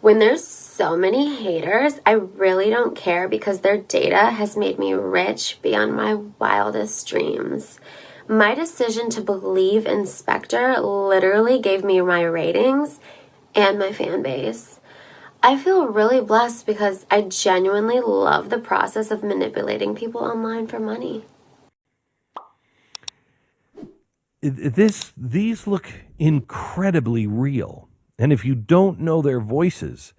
When there's so many haters, I really don't care because their data has made me rich beyond my wildest dreams. My decision to believe in Spectre literally gave me my ratings and my fan base. I feel really blessed because I genuinely love the process of manipulating people online for money. These look incredibly real. And if you don't know their voices,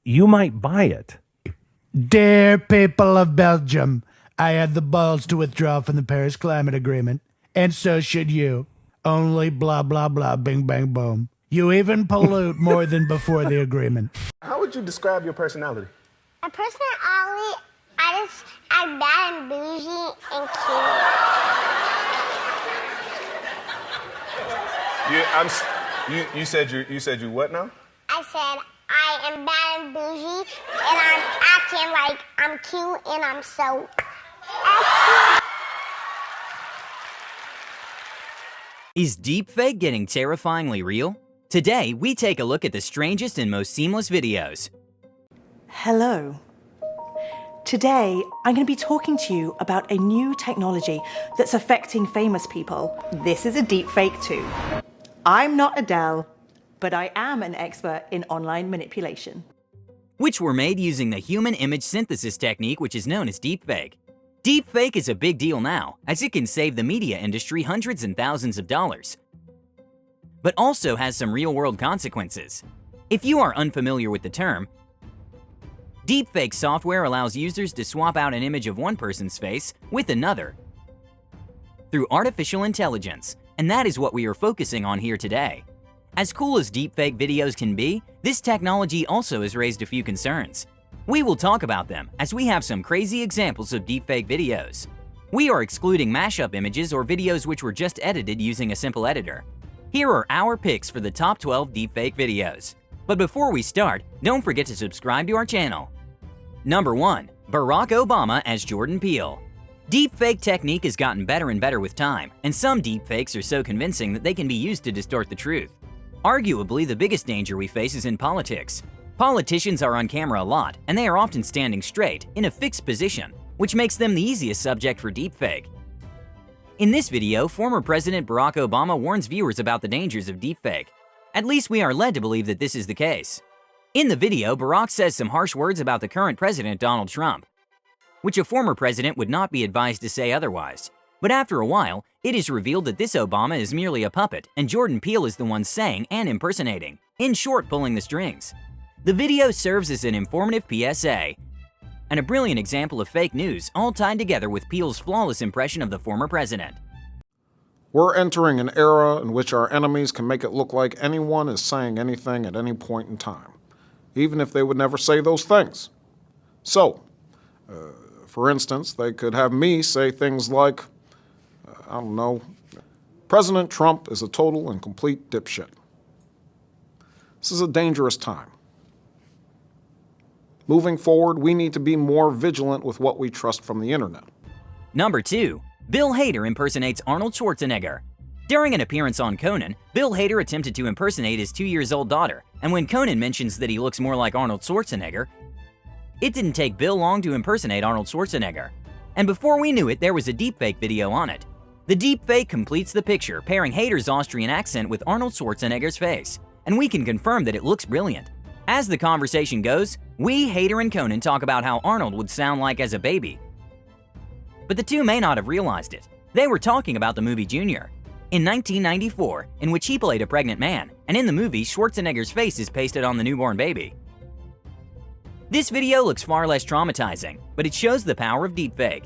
you might buy it. Dear people of Belgium, I had the balls to withdraw from the Paris Climate Agreement, and so should you. Only blah, blah, blah, bing, bang, boom. You even pollute more than before the agreement. How would you describe your personality? My personality, I'm bad and bougie and cute. You said you what now? I said I am bad and bougie, and I'm acting like I'm cute, and I'm so acting. Is deepfake getting terrifyingly real? Today, we take a look at the strangest and most seamless videos. Hello. Today, I'm going to be talking to you about a new technology that's affecting famous people. This is a deepfake too. I'm not Adele, but I am an expert in online manipulation. Which were made using the human image synthesis technique, which is known as deepfake. Deepfake is a big deal now, as it can save the media industry hundreds and thousands of dollars, but also has some real-world consequences. If you are unfamiliar with the term, deepfake software allows users to swap out an image of one person's face with another through artificial intelligence, and that is what we are focusing on here today. As cool as deepfake videos can be, this technology also has raised a few concerns. We will talk about them, as we have some crazy examples of deepfake videos. We are excluding mashup images or videos which were just edited using a simple editor. Here are our picks for the top 12 deepfake videos. But before we start, don't forget to subscribe to our channel. Number 1. Barack Obama as Jordan Peele. Deepfake technique has gotten better and better with time, and some deepfakes are so convincing that they can be used to distort the truth. Arguably, the biggest danger we face is in politics. Politicians are on camera a lot, and they are often standing straight, in a fixed position, which makes them the easiest subject for deepfake. In this video, former President Barack Obama warns viewers about the dangers of deepfake. At least we are led to believe that this is the case. In the video, Barack says some harsh words about the current president, Donald Trump, which a former president would not be advised to say otherwise. But after a while, it is revealed that this Obama is merely a puppet, and Jordan Peele is the one saying and impersonating, in short, pulling the strings. The video serves as an informative PSA, and a brilliant example of fake news, all tied together with Peele's flawless impression of the former president. We're entering an era in which our enemies can make it look like anyone is saying anything at any point in time, even if they would never say those things. So, for instance, they could have me say things like, I don't know, President Trump is a total and complete dipshit. This is a dangerous time. Moving forward, we need to be more vigilant with what we trust from the internet. Number 2. Bill Hader impersonates Arnold Schwarzenegger. During an appearance on Conan, Bill Hader attempted to impersonate his 2-year-old daughter, and when Conan mentions that he looks more like Arnold Schwarzenegger, it didn't take Bill long to impersonate Arnold Schwarzenegger. And before we knew it, there was a deepfake video on it. The deepfake completes the picture, pairing Hader's Austrian accent with Arnold Schwarzenegger's face, and we can confirm that it looks brilliant. As the conversation goes, we, Hader and Conan, talk about how Arnold would sound like as a baby. But the two may not have realized it. They were talking about the movie Junior, in 1994, in which he played a pregnant man, and in the movie, Schwarzenegger's face is pasted on the newborn baby. This video looks far less traumatizing, but it shows the power of deepfake.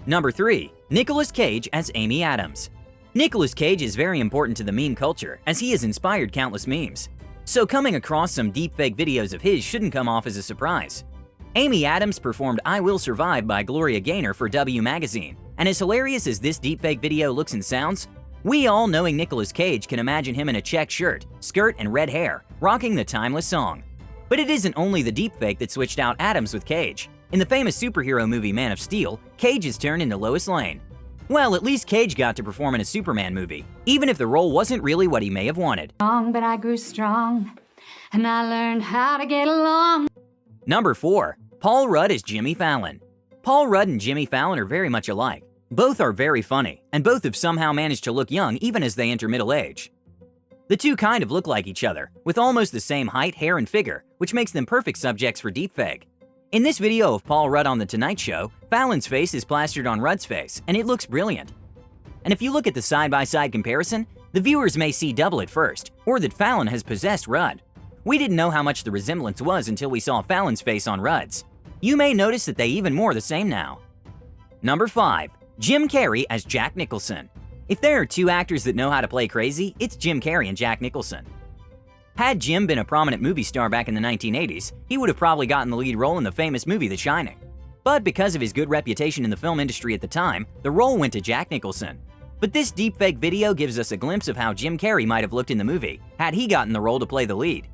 Number 3. Nicolas Cage as Amy Adams. Nicolas Cage is very important to the meme culture, as he has inspired countless memes. So coming across some deepfake videos of his shouldn't come off as a surprise. Amy Adams performed I Will Survive by Gloria Gaynor for W Magazine, and as hilarious as this deepfake video looks and sounds, we all, knowing Nicolas Cage, can imagine him in a check shirt, skirt, and red hair, rocking the timeless song. But it isn't only the deepfake that switched out Adams with Cage. In the famous superhero movie Man of Steel, Cage is turned into Lois Lane. Well, at least Cage got to perform in a Superman movie, even if the role wasn't really what he may have wanted. But I grew strong, and I learned how to get along. Number 4. Paul Rudd as Jimmy Fallon. Paul Rudd and Jimmy Fallon are very much alike. Both are very funny, and both have somehow managed to look young even as they enter middle age. The two kind of look like each other, with almost the same height, hair, and figure, which makes them perfect subjects for deepfake. In this video of Paul Rudd on The Tonight Show, Fallon's face is plastered on Rudd's face, and it looks brilliant. And if you look at the side-by-side comparison, the viewers may see double at first, or that Fallon has possessed Rudd. We didn't know how much the resemblance was until we saw Fallon's face on Rudd's. You may notice that they even more the same now. Number 5. Jim Carrey as Jack Nicholson. If there are two actors that know how to play crazy, it's Jim Carrey and Jack Nicholson. Had Jim been a prominent movie star back in the 1980s, he would have probably gotten the lead role in the famous movie The Shining. But because of his good reputation in the film industry at the time, the role went to Jack Nicholson. But this deepfake video gives us a glimpse of how Jim Carrey might have looked in the movie, had he gotten the role to play the lead.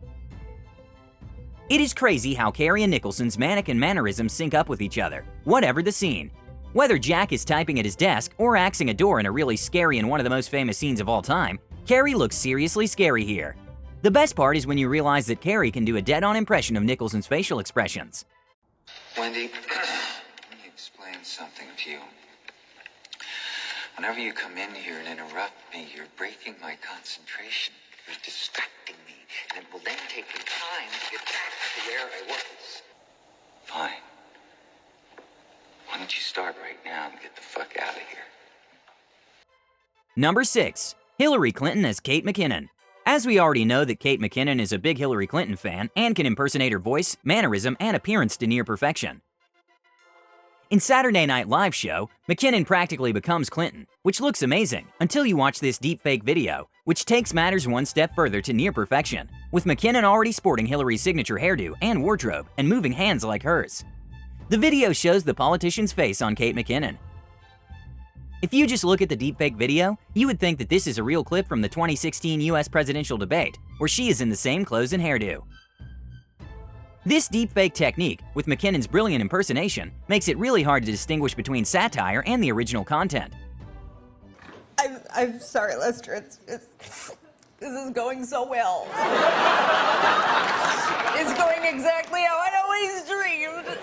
It is crazy how Carrey and Nicholson's mannequin mannerisms sync up with each other, whatever the scene. Whether Jack is typing at his desk or axing a door in a really scary and one of the most famous scenes of all time, Carrey looks seriously scary here. The best part is when you realize that Carrey can do a dead-on impression of Nicholson's facial expressions. Wendy, let me explain something to you. Whenever you come in here and interrupt me, you're breaking my concentration. You're distracting me, and it will then take me time to get back to where I was. Fine. Why don't you start right now and get the fuck out of here? Number 6. Hillary Clinton as Kate McKinnon. As we already know that Kate McKinnon is a big Hillary Clinton fan and can impersonate her voice, mannerism, and appearance to near perfection. In Saturday Night Live show, McKinnon practically becomes Clinton, which looks amazing until you watch this deepfake video, which takes matters one step further to near perfection, with McKinnon already sporting Hillary's signature hairdo and wardrobe and moving hands like hers. The video shows the politician's face on Kate McKinnon. If you just look at the deepfake video, you would think that this is a real clip from the 2016 US presidential debate, where she is in the same clothes and hairdo. This deepfake technique, with McKinnon's brilliant impersonation, makes it really hard to distinguish between satire and the original content. I'm sorry, Lester. This is going so well. It's going exactly how I'd always dreamed.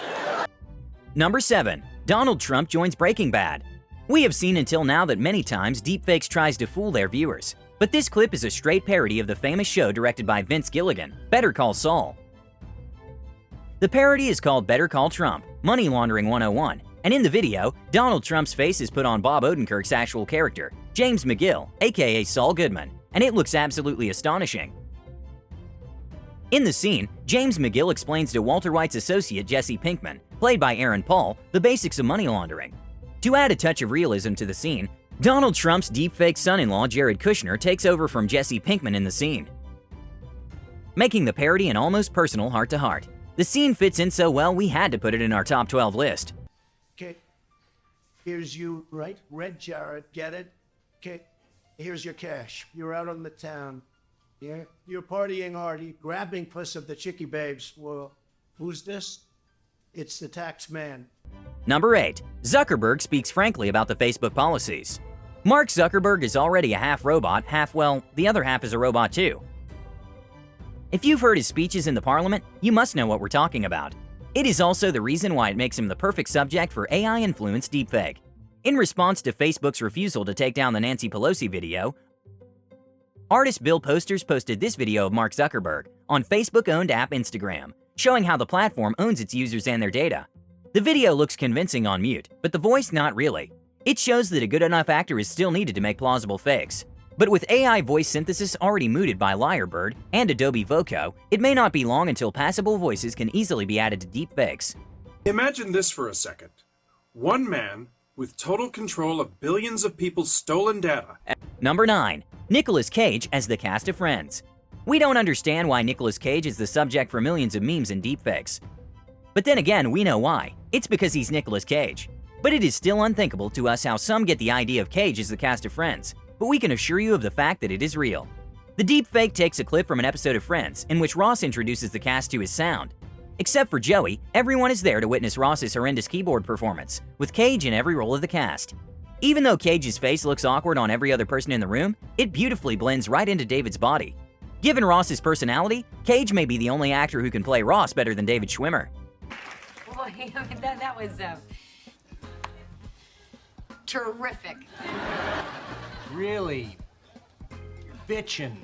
Number 7. Donald Trump joins Breaking Bad. We have seen until now that many times deepfakes tries to fool their viewers, but this clip is a straight parody of the famous show directed by Vince Gilligan, Better Call Saul. The parody is called Better Call Trump, Money Laundering 101, and in the video, Donald Trump's face is put on Bob Odenkirk's actual character, James McGill, aka Saul Goodman, and it looks absolutely astonishing. In the scene, James McGill explains to Walter White's associate Jesse Pinkman, played by Aaron Paul, the basics of money laundering. To add a touch of realism to the scene, Donald Trump's deepfake son-in-law Jared Kushner takes over from Jesse Pinkman in the scene, making the parody an almost personal heart-to-heart. The scene fits in so well we had to put it in our top 12 list. Okay, here's you, right? Red Jared, get it? Okay, here's your cash. You're out on the town. Yeah, you're partying hard, you're grabbing puss of the chickie babes. Well, who's this? It's the tax man. Number 8. Zuckerberg speaks frankly about the Facebook policies. Mark Zuckerberg is already a half robot, the other half is a robot too. If you've heard his speeches in the parliament, you must know what we're talking about. It is also the reason why it makes him the perfect subject for AI-influenced deepfake. In response to Facebook's refusal to take down the Nancy Pelosi video, artist Bill Posters posted this video of Mark Zuckerberg on Facebook-owned app Instagram, showing how the platform owns its users and their data. The video looks convincing on mute, but the voice not really. It shows that a good enough actor is still needed to make plausible fakes. But with AI voice synthesis already mooted by Lyrebird and Adobe Foeko, it may not be long until passable voices can easily be added to deepfakes. Imagine this for a second. One man with total control of billions of people's stolen data. Number 9. Nicolas Cage as the cast of Friends. We don't understand why Nicolas Cage is the subject for millions of memes and deepfakes. But then again, we know why. It's because he's Nicolas Cage. But it is still unthinkable to us how some get the idea of Cage as the cast of Friends, but we can assure you of the fact that it is real. The deepfake takes a clip from an episode of Friends in which Ross introduces the cast to his sound. Except for Joey, everyone is there to witness Ross's horrendous keyboard performance, with Cage in every role of the cast. Even though Cage's face looks awkward on every other person in the room, it beautifully blends right into David's body. Given Ross's personality, Cage may be the only actor who can play Ross better than David Schwimmer. Boy, that was terrific. Really bitchin'.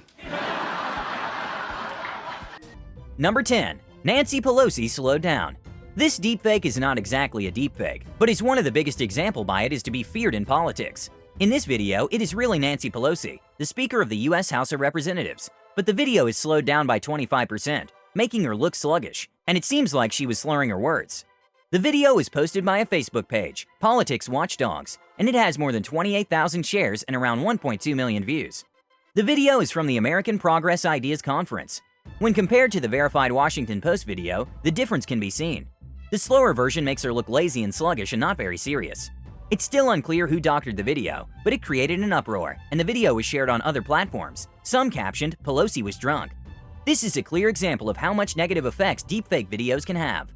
Number 10. Nancy Pelosi slowed down. This deepfake is not exactly a deepfake, but is one of the biggest example by it is to be feared in politics. In this video, it is really Nancy Pelosi, the Speaker of the U.S. House of Representatives, but the video is slowed down by 25%, making her look sluggish, and it seems like she was slurring her words. The video is posted by a Facebook page, Politics Watchdogs, and it has more than 28,000 shares and around 1.2 million views. The video is from the American Progress Ideas Conference. When compared to the verified Washington Post video, the difference can be seen. The slower version makes her look lazy and sluggish and not very serious. It's still unclear who doctored the video, but it created an uproar, and the video was shared on other platforms. Some captioned, "Pelosi was drunk." This is a clear example of how much negative effects deepfake videos can have.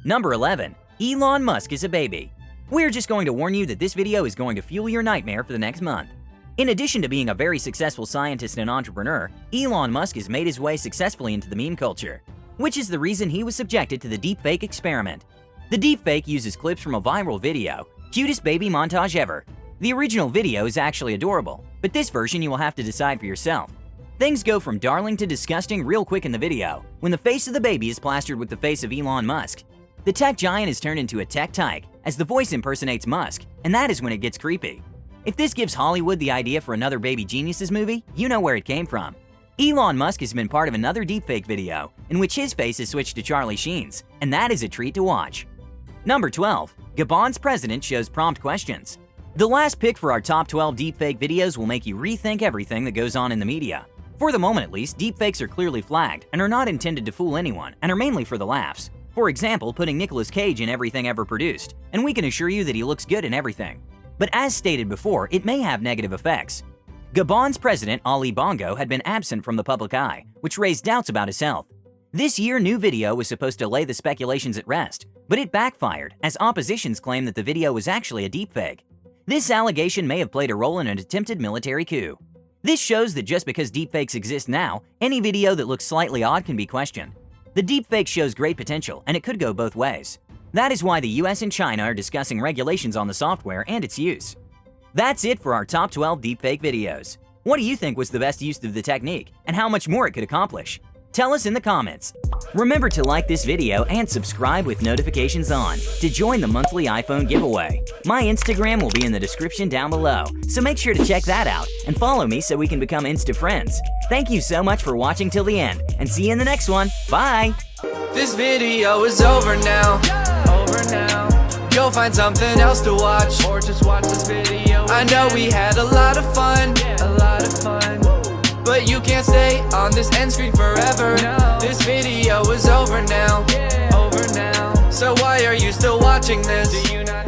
Number 11. Elon Musk is a baby. We're just going to warn you that this video is going to fuel your nightmare for the next month. In addition to being a very successful scientist and entrepreneur, Elon Musk has made his way successfully into the meme culture, which is the reason he was subjected to the deepfake experiment. The deepfake uses clips from a viral video, Cutest Baby Montage Ever. The original video is actually adorable, but this version you will have to decide for yourself. Things go from darling to disgusting real quick in the video, when the face of the baby is plastered with the face of Elon Musk. The tech giant is turned into a tech tyke, as the voice impersonates Musk, and that is when it gets creepy. If this gives Hollywood the idea for another Baby Geniuses movie, you know where it came from. Elon Musk has been part of another deepfake video, in which his face is switched to Charlie Sheen's, and that is a treat to watch. Number 12. Gabon's president shows prompt questions. The last pick for our top 12 deepfake videos will make you rethink everything that goes on in the media. For the moment at least, deepfakes are clearly flagged and are not intended to fool anyone and are mainly for the laughs. For example, putting Nicolas Cage in everything ever produced, and we can assure you that he looks good in everything. But as stated before, it may have negative effects. Gabon's president, Ali Bongo, had been absent from the public eye, which raised doubts about his health. This year, new video was supposed to lay the speculations at rest, but it backfired as oppositions claimed that the video was actually a deepfake. This allegation may have played a role in an attempted military coup. This shows that just because deepfakes exist now, any video that looks slightly odd can be questioned. The deepfake shows great potential, and it could go both ways. That is why the US and China are discussing regulations on the software and its use. That's it for our top 12 deepfake videos. What do you think was the best use of the technique, and how much more it could accomplish? Tell us in the comments. Remember to like this video and subscribe with notifications on to join the monthly iPhone giveaway. My Instagram will be in the description down below, so make sure to check that out and follow me so we can become Insta friends. Thank you so much for watching till the end, and see you in the next one. Bye! This video is over now. You'll find something else to watch, or just watch this video. I know we had a lot of fun, but you can't stay on this end screen forever. This video is over now. So why are you still watching this? Do you not